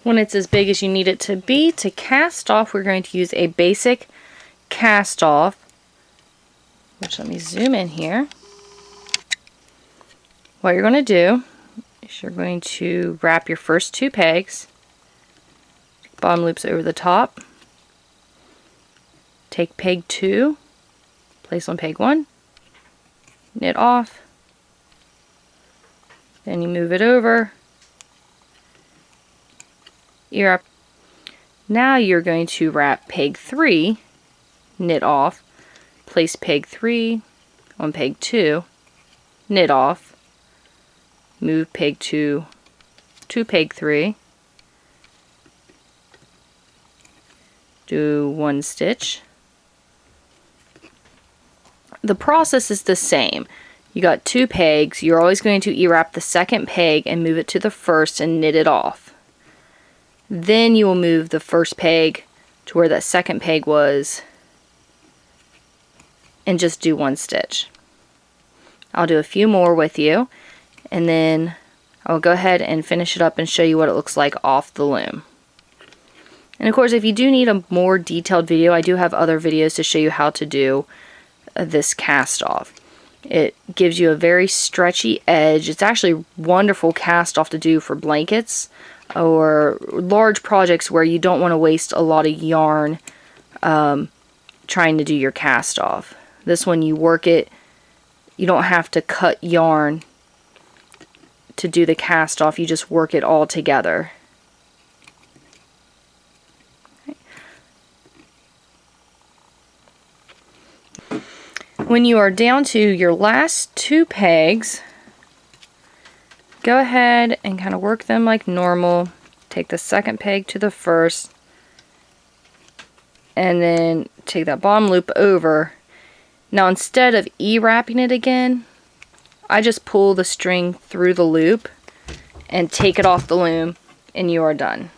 When it's as big as you need it to be, to cast off, we're going to use a basic cast off, which, let me zoom in here. What you're going to do is you're going to wrap your first 2 pegs, bottom loops over the top, take peg 2, place on peg 1, knit off, then you move it over, ear up. Now you're going to wrap peg 3, knit off, place peg 3 on peg 2, knit off, move peg 2 to peg 3, do 1 stitch. The process is the same. You got 2 pegs, you're always going to E-wrap the second peg and move it to the first and knit it off. Then you will move the first peg to where that second peg was and just do 1 stitch. I'll do a few more with you, and then I'll go ahead and finish it up and show you what it looks like off the loom. And of course, if you do need a more detailed video, I do have other videos to show you how to do this cast off. It gives you a very stretchy edge. It's actually wonderful cast off to do for blankets or large projects where you don't want to waste a lot of yarn trying to do your cast off. This one, you work it, you don't have to cut yarn to do the cast off, you just work it all together. When you are down to your last 2 pegs, go ahead and kind of work them like normal. Take the second peg to the first, and then take that bottom loop over. Now, instead of E-wrapping it again, I just pull the string through the loop and take it off the loom, and you are done.